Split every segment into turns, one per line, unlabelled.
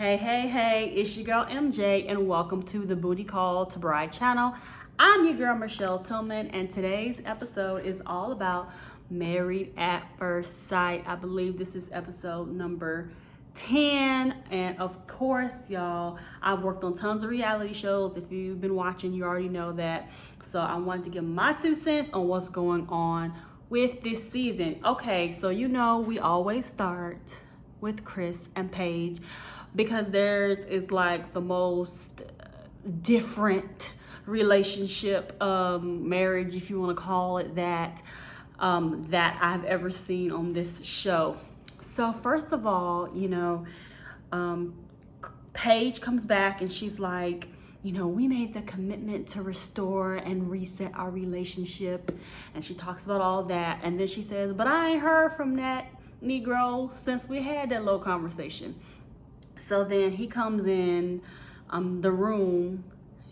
Hey, it's your girl MJ, and welcome to the Booty Call to Bride channel. I'm your girl Michelle Tillman, and today's episode is all about Married at First Sight. I believe this is episode number 10, and of course, y'all, I've worked on tons of reality shows. If you've been watching, you already know that. So I wanted to give my 2 cents on what's going on with this season. Okay, so you know we always start with Chris and Paige, because theirs is like the most different relationship, marriage, if you want to call it that, that I've ever seen on this show. So first of all, Paige comes back and she's like, we made the commitment to restore and reset our relationship. And she talks about all that. And then she says, but I ain't heard from that Negro since we had that little conversation. So then he comes in the room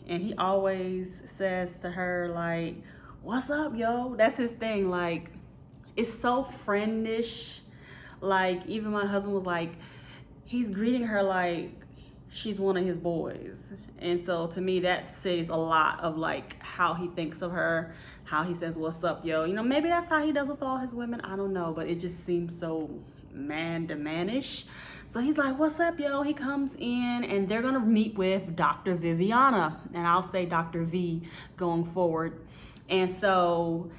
and he always says to her, like, what's up, yo? That's his thing. Like, it's so friendish. Like, even my husband was like, he's greeting her like she's one of his boys. And so to me, that says a lot of like how he thinks of her, how he says, what's up, yo? Maybe that's how he does with all his women. I don't know, but it just seems so man to manish. So he's like, what's up, yo? He comes in and they're gonna meet with Dr. Viviana, and I'll say Dr. V going forward. And so,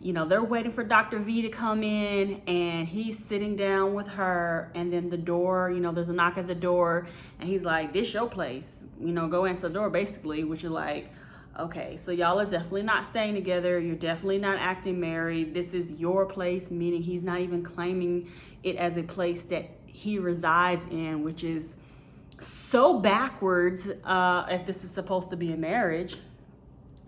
they're waiting for Dr. V to come in, and he's sitting down with her, and then the door, there's a knock at the door, and he's like, this your place, go answer the door, basically, which is like, okay, so y'all are definitely not staying together. You're definitely not acting married. This is your place, meaning he's not even claiming it as a place that he resides in, which is so backwards if this is supposed to be a marriage.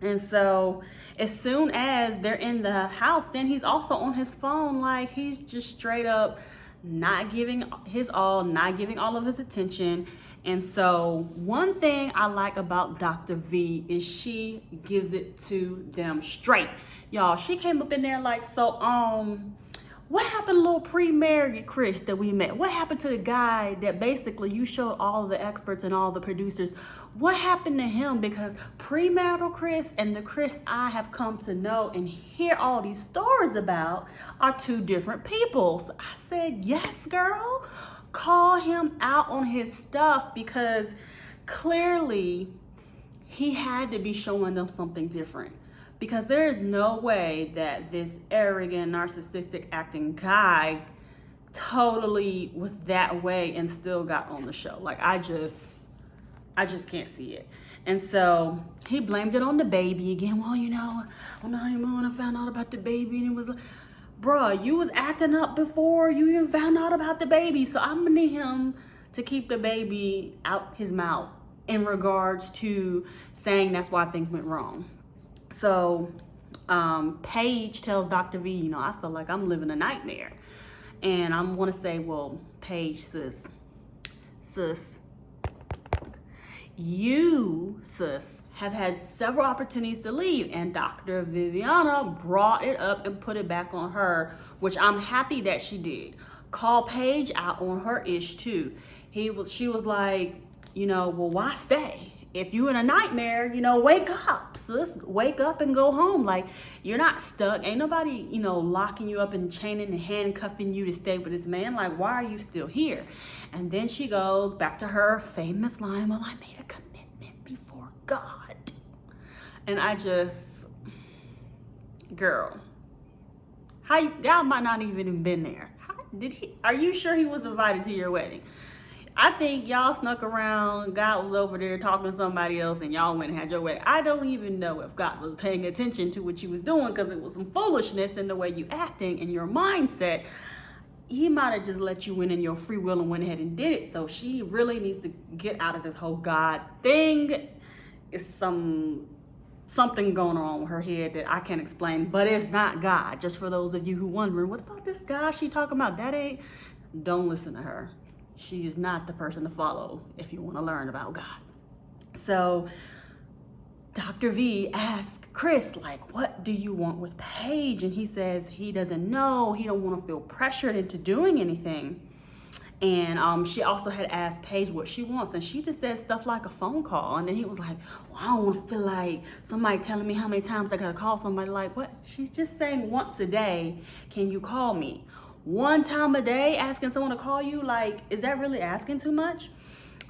And so as soon as they're in the house, then he's also on his phone. Like, he's just straight up not giving his all, not giving all of his attention. And so one thing I like about Dr. V is she gives it to them straight. Y'all, she came up in there like, so, what happened to little pre-married Chris that we met? What happened to the guy that basically you showed all of the experts and all the producers? What happened to him? Because premarital Chris and the Chris I have come to know and hear all these stories about are 2 different people. So I said, yes, girl, call him out on his stuff, because clearly he had to be showing them something different. Because there is no way that this arrogant, narcissistic acting guy totally was that way and still got on the show. Like, I just can't see it. And so he blamed it on the baby again. Well, on the honeymoon, I found out about the baby, and it was like, bruh, you was acting up before you even found out about the baby. So I'm gonna need him to keep the baby out his mouth in regards to saying that's why things went wrong. So Paige tells Dr. V, I feel like I'm living a nightmare. And I want to say, well, Paige, sis, you, sis, have had several opportunities to leave. And Dr. Viviana brought it up and put it back on her, which I'm happy that she did. Call Paige out on her ish too. She was like, well, why stay? If you in a nightmare, wake up, sis. Wake up and go home. Like, you're not stuck. Ain't nobody, locking you up and chaining and handcuffing you to stay with this man. Like, why are you still here? And then she goes back to her famous line, well, I made a commitment before God. And I just, girl, y'all might not even been there. Are you sure he was invited to your wedding? I think y'all snuck around, God was over there talking to somebody else, and y'all went and had your wedding. I don't even know if God was paying attention to what you was doing, because it was some foolishness in the way you acting and your mindset. He might have just let you in your free will and went ahead and did it. So she really needs to get out of this whole God thing. It's something going on with her head that I can't explain, but it's not God. Just for those of you who wondering, what about this guy she talking about? Don't listen to her. She is not the person to follow if you want to learn about God. So Dr. V asks Chris, like, what do you want with Paige? And he says he doesn't know. He don't want to feel pressured into doing anything. And she also had asked Paige what she wants, and she just said stuff like a phone call. And then he was like, well, I don't want to feel like somebody telling me how many times I gotta call somebody. Like, what? She's just saying once a day, can you call me? One time a day asking someone to call you? Like, is that really asking too much?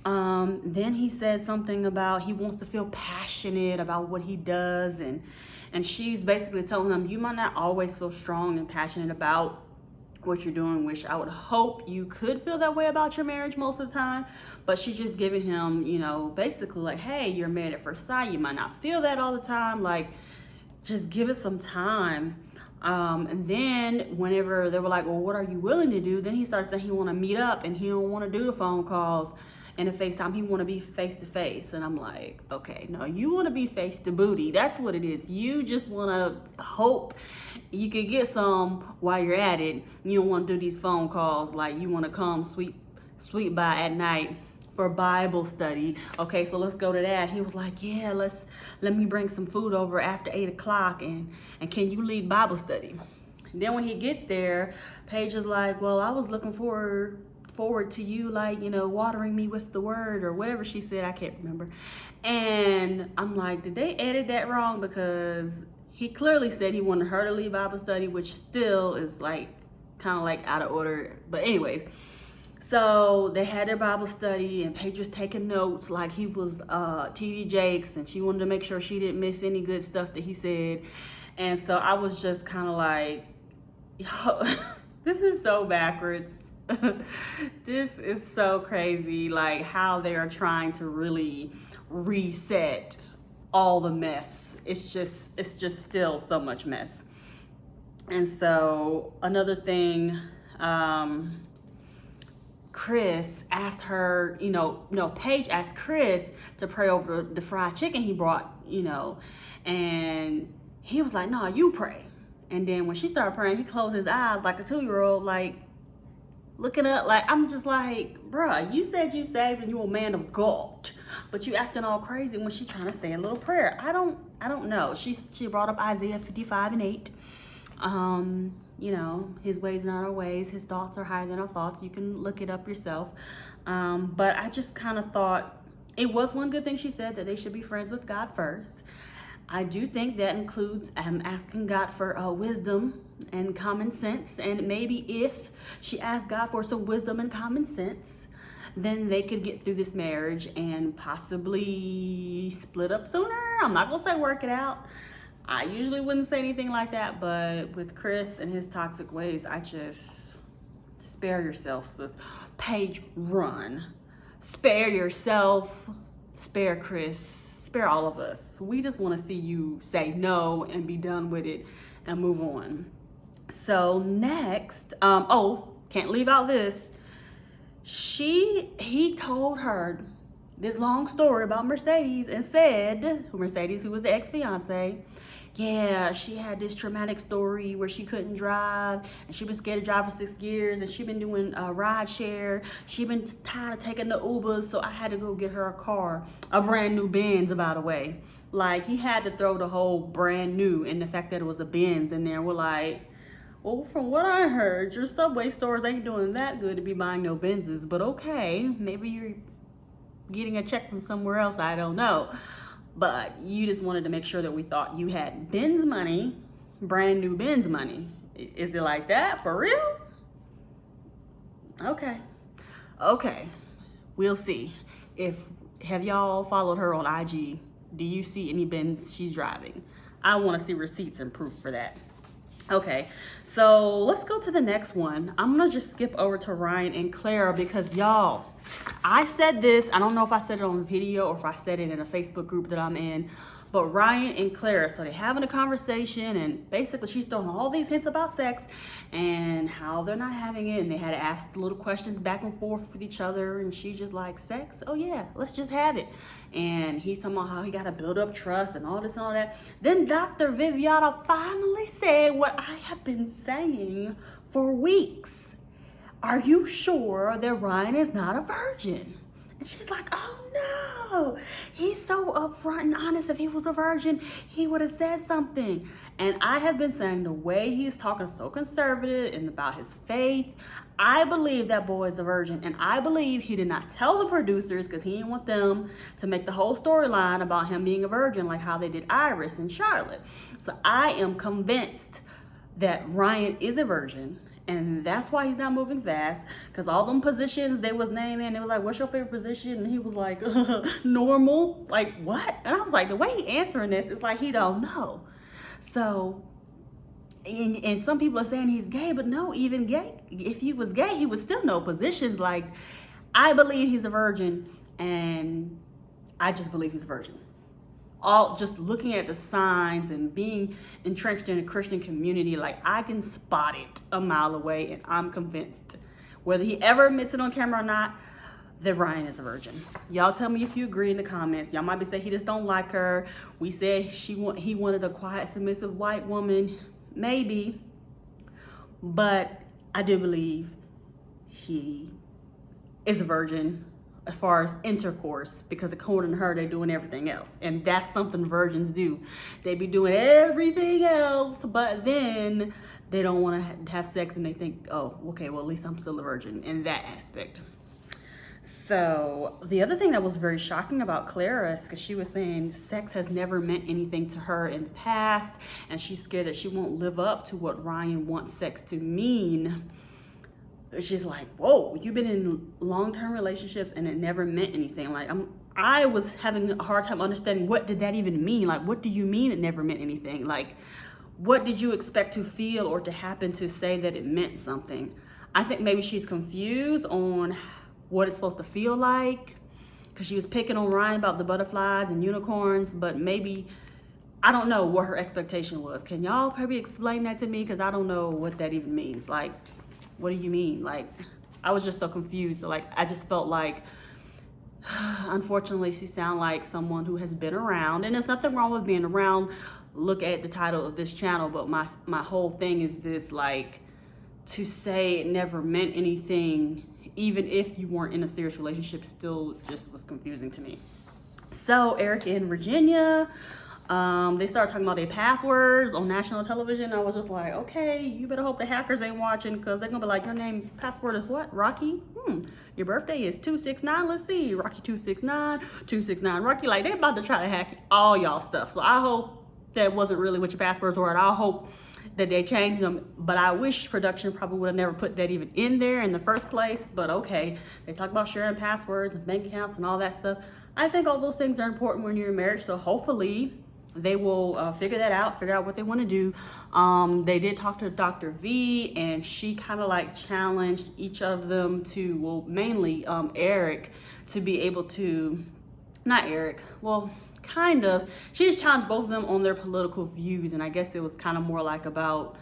Then he said something about he wants to feel passionate about what he does, and she's basically telling him, you might not always feel strong and passionate about what you're doing, which I would hope you could feel that way about your marriage most of the time. But she's just giving him, you know, basically like, hey, you're married at first sight. You might not feel that all the time. Like, just give it some time. And then whenever they were like, well, what are you willing to do? Then he started saying he want to meet up and he don't want to do the phone calls and the FaceTime. He want to be face to face. And I'm like, okay, no, you want to be face to booty. That's what it is. You just want to hope you can get some while you're at it. You don't want to do these phone calls. Like, you want to come sweet by at night for Bible study. Okay, so let's go to that. He was like, yeah, let me bring some food over after 8 o'clock and can you lead Bible study? And then when he gets there, Paige is like, well, I was looking forward to you, like, you know, watering me with the word or whatever she said. I can't remember. And I'm like, did they edit that wrong? Because he clearly said he wanted her to lead Bible study, which still is like kind of like out of order. But anyways, so they had their Bible study and Paige was taking notes like he was TD Jakes, and she wanted to make sure she didn't miss any good stuff that he said. And so I was just kind of like, yo, this is so backwards. This is so crazy, like how they are trying to really reset all the mess. It's just still so much mess. And so another thing, Chris asked her, Paige asked Chris to pray over the fried chicken he brought, and he was like, no, you pray. And then when she started praying, he closed his eyes like a 2-year-old, like looking up. Like, I'm just like, bruh, you said you saved and you a man of God, but you acting all crazy when she trying to say a little prayer. I don't know. She brought up Isaiah 55:8. His ways are not our ways. His thoughts are higher than our thoughts. You can look it up yourself. But I just kind of thought it was one good thing she said, that they should be friends with God first. I do think that includes asking God for wisdom and common sense. And maybe if she asked God for some wisdom and common sense, then they could get through this marriage and possibly split up sooner. I'm not going to say work it out. I usually wouldn't say anything like that. But with Chris and his toxic ways, I just spare yourself, sis. Paige, run. Spare yourself. Spare Chris. Spare all of us. We just want to see you say no and be done with it and move on. So next, can't leave out this. He told her this long story about Mercedes and said, Mercedes, who was the ex-fiance, yeah, she had this traumatic story where she couldn't drive and she been scared to drive for 6 years, and she been doing ride share. She been tired of taking the Ubers, so I had to go get her a car, a brand new Benz, by the way. Like, he had to throw the whole brand new and the fact that it was a Benz in there. We're like, well, from what I heard, your Subway stores ain't doing that good to be buying no Benzes, but okay, maybe you're getting a check from somewhere else, I don't know. But you just wanted to make sure that we thought you had Benz money, brand new Benz money. Is it like that? For real? Okay. We'll see. Have y'all followed her on IG? Do you see any Benz she's driving? I want to see receipts and proof for that. Okay, so let's go to the next one. I'm gonna just skip over to Ryan and Clara because y'all, I said this, I don't know if I said it on video or if I said it in a Facebook group that I'm in, but Ryan and Clara, so they're having a conversation and basically she's throwing all these hints about sex and how they're not having it, and they had to ask little questions back and forth with each other, and she just like, sex? Oh yeah, let's just have it. And he's talking about how he got to build up trust and all this and all that. Then Dr. Viviana finally said what I have been saying for weeks. Are you sure that Ryan is not a virgin? And she's like, oh no, he's so upfront and honest. If he was a virgin, he would have said something. And I have been saying the way he's talking so conservative and about his faith, I believe that boy is a virgin, and I believe he did not tell the producers because he didn't want them to make the whole storyline about him being a virgin like how they did Iris and Charlotte. So I am convinced that Ryan is a virgin, and that's why he's not moving fast, because all them positions they was naming, it was like, what's your favorite position? And he was like, normal. Like, what? And I was like, the way he answering this is like he don't know. So, and some people are saying he's gay, but no, even gay, if he was gay, he would still know positions. Like, I believe he's a virgin, and I just believe he's a virgin. All just looking at the signs and being entrenched in a Christian community, like I can spot it a mile away, and I'm convinced, whether he ever admits it on camera or not, that Ryan is a virgin. Y'all tell me if you agree in the comments. Y'all might be saying he just don't like her. We said he wanted a quiet, submissive white woman. Maybe, but I do believe he is a virgin as far as intercourse, because according to her, they're doing everything else. And that's something virgins do. They be doing everything else, but then they don't want to have sex, and they think, oh, okay, well, at least I'm still a virgin in that aspect. So the other thing that was very shocking about Clara is because she was saying sex has never meant anything to her in the past, and she's scared that she won't live up to what Ryan wants sex to mean. She's like, whoa, you've been in long-term relationships and it never meant anything. Like, I was having a hard time understanding, what did that even mean? Like, what do you mean it never meant anything? Like, what did you expect to feel or to happen to say that it meant something? I think maybe she's confused on what it's supposed to feel like, because she was picking on Ryan about the butterflies and unicorns, but maybe, I don't know what her expectation was. Can y'all probably explain that to me? Because I don't know what that even means. Like, what do you mean? Like, I was just so confused. So, like, I just felt like, unfortunately, she sounded like someone who has been around, and there's nothing wrong with being around. Look at the title of this channel, but my whole thing is this, like, to say it never meant anything, even if you weren't in a serious relationship, still just was confusing to me. So Eric and Virginia, they started talking about their passwords on national television. I was just like, okay, you better hope the hackers ain't watching, because they're gonna be like, your name password is what? Rocky? Your birthday is 269. Let's see, Rocky 269 Rocky. Like, they about to try to hack all y'all stuff. So I hope that wasn't really what your passwords were, and I hope that they changed them. But I wish production probably would have never put that even in there in the first place. But okay, they talk about sharing passwords and bank accounts and all that stuff. I think all those things are important when you're in marriage, so hopefully they will figure that out, figure out what they want to do. They did talk to Dr. V, and she kind of like challenged each of them to, well, mainly Eric, to be able to, not Eric, well, kind of, she just challenged both of them on their political views. And I guess it was kind of more like about,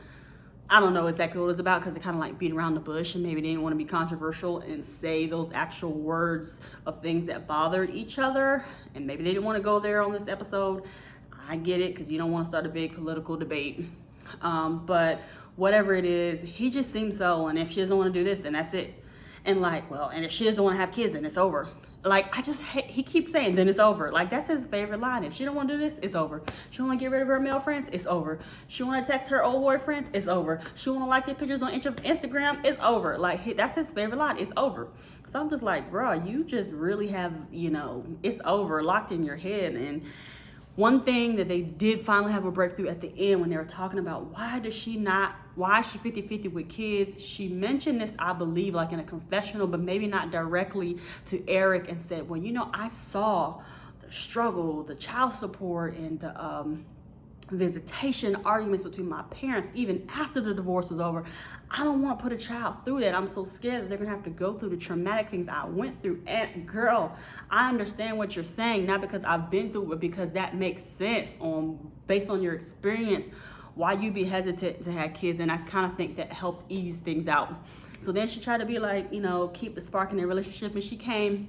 I don't know exactly what it was about, because they kind of like beat around the bush, and maybe they didn't want to be controversial and say those actual words of things that bothered each other, and maybe they didn't want to go there on this episode. I get it, because you don't want to start a big political debate, but whatever it is, he just seems so, and if she doesn't want to do this, then that's it. And like, well, and if she doesn't want to have kids, then it's over. Like, I just hate, he keeps saying, then it's over. Like, that's his favorite line. If she don't want to do this, it's over. She want to get rid of her male friends, it's over. She want to text her old boyfriends, it's over. She want to like their pictures on Instagram, it's over. Like, that's his favorite line, it's over. So I'm just like, bro, you just really have, you know, it's over locked in your head. And one thing that they did finally have a breakthrough at the end, when they were talking about why is she 50-50 with kids, she mentioned this, I believe, like in a confessional, but maybe not directly to Eric, and said, well, you know, I saw the struggle, the child support, and the visitation arguments between my parents even after the divorce was over. I don't want to put a child through that. I'm so scared that they're gonna have to go through the traumatic things I went through. And girl, I understand what you're saying, not because I've been through it, but because that makes sense based on your experience, why you be hesitant to have kids. And I kind of think that helped ease things out. So then she tried to be like, you know, keep the spark in their relationship, and she came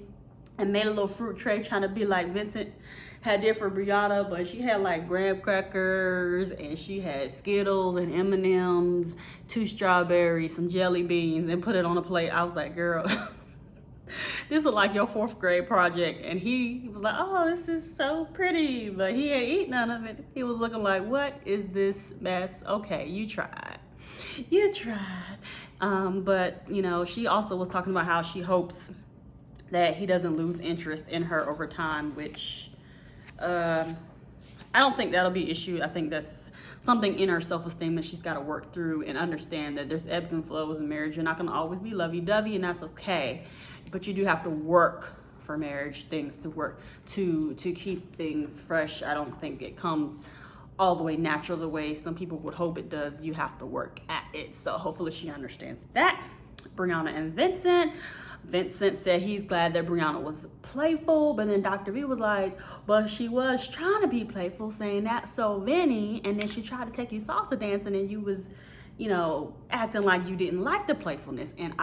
and made a little fruit tray trying to be like Vincent had did for Brianna, but she had like graham crackers, and she had Skittles and M&Ms, 2 strawberries, some jelly beans, and put it on a plate. I was like, girl, this is like your 4th grade project. And he was like, oh, this is so pretty, but he ain't eat none of it. He was looking like, what is this mess? Okay, you tried. You tried. But, you know, she also was talking about how she hopes that he doesn't lose interest in her over time, which I don't think that'll be an issue. I think that's something in her self-esteem that she's got to work through and understand that there's ebbs and flows in marriage. You're not going to always be lovey-dovey, and that's okay. But you do have to work for marriage, things to work to keep things fresh. I don't think it comes all the way natural the way some people would hope it does. You have to work at it. So hopefully she understands that. Brianna and Vincent. Vincent said he's glad that Brianna was playful, but then Dr. V was like, but she was trying to be playful, saying that so Vinny, and then she tried to take you salsa dancing and you was, you know, acting like you didn't like the playfulness. And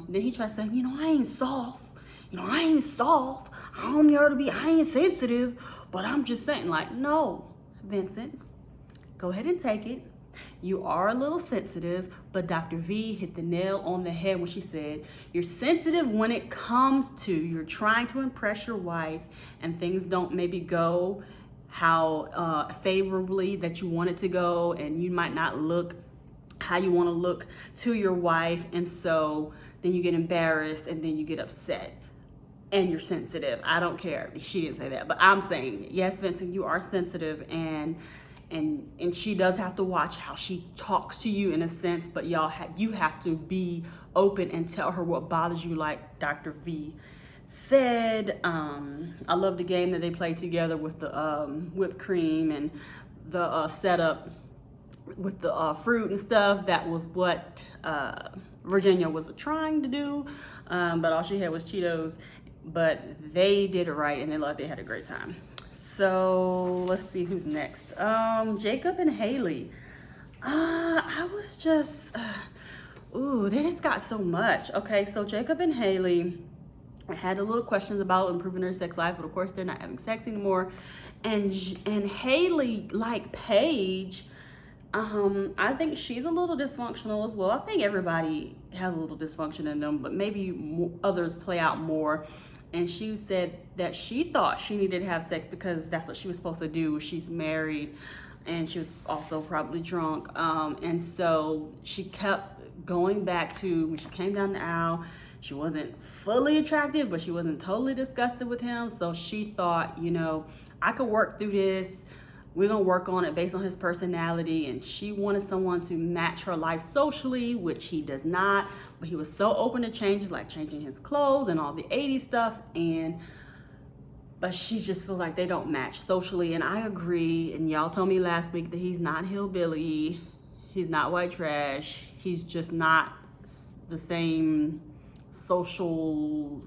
then he tried to say, you know, I ain't soft. You know, I ain't soft. I don't know to be, I ain't sensitive, but I'm just saying, like, no, Vincent, go ahead and take it. You are a little sensitive, but Dr. V hit the nail on the head when she said, you're sensitive when it comes to you're trying to impress your wife and things don't maybe go how favorably that you want it to go, and you might not look how you want to look to your wife, and so then you get embarrassed and then you get upset and you're sensitive. I don't care. She didn't say that, but I'm saying, yes, Vincent, you are sensitive, and she does have to watch how she talks to you in a sense, but you have to be open and tell her what bothers you, like Dr. V said. I love the game that they played together with the whipped cream and the setup with the fruit and stuff. That was what Virginia was trying to do, but all she had was Cheetos, but they did it right and they had a great time. So let's see who's next. Jacob and Hayley. I was just, they just got so much. Okay, so Jacob and Hayley had a little questions about improving their sex life, but of course they're not having sex anymore. And Hayley, like Paige, I think she's a little dysfunctional as well. I think everybody has a little dysfunction in them, but maybe others play out more. And she said that she thought she needed to have sex because that's what she was supposed to do. She's married, and she was also probably drunk. And so she kept going back to when she came down the aisle. She wasn't fully attractive, but she wasn't totally disgusted with him. So she thought, you know, I could work through this. We're going to work on it based on his personality. And she wanted someone to match her life socially, which he does not. But he was so open to changes, like changing his clothes and all the 80s stuff. But she just feels like they don't match socially. And I agree. And y'all told me last week that he's not hillbilly. He's not white trash. He's just not the same social,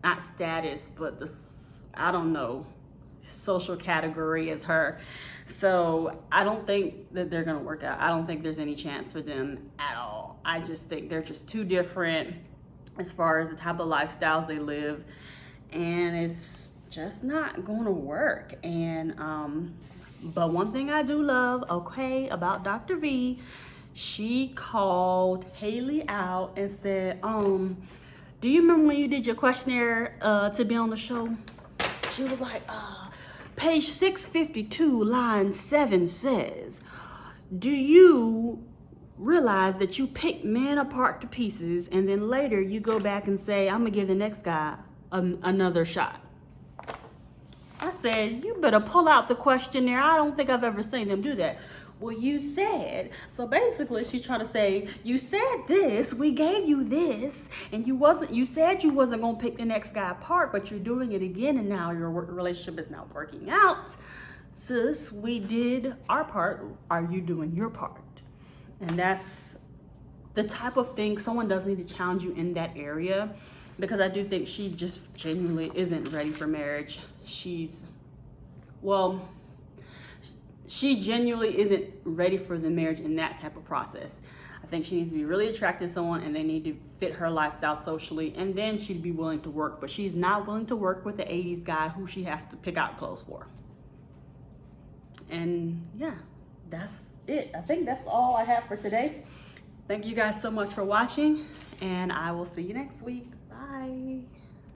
not status, but I don't know, social category as her. So I don't think that they're gonna work out. I don't think there's any chance for them at all. I just think they're just too different as far as the type of lifestyles they live, and it's just not gonna work. And but one thing I do love, okay, about Dr. V, she called Hayley out and said, do you remember when you did your questionnaire to be on the show? She was like, page 652, line 7 says, do you realize that you pick men apart to pieces and then later you go back and say, I'm gonna give the next guy another shot? I said, you better pull out the questionnaire. I don't think I've ever seen them do that. Well, you said, so basically she's trying to say, you said this, we gave you this, and you said you wasn't gonna pick the next guy apart, but you're doing it again, and now your relationship is not working out. Sis, we did our part. Are you doing your part? And that's the type of thing someone does need to challenge you in that area, because I do think she just genuinely isn't ready for marriage. She genuinely isn't ready for the marriage in that type of process. I think she needs to be really attracted to someone, and they need to fit her lifestyle socially, and then she'd be willing to work. But she's not willing to work with the 80s guy who she has to pick out clothes for. And yeah, that's it. I think that's all I have for today. Thank you guys so much for watching, and I will see you next week. Bye.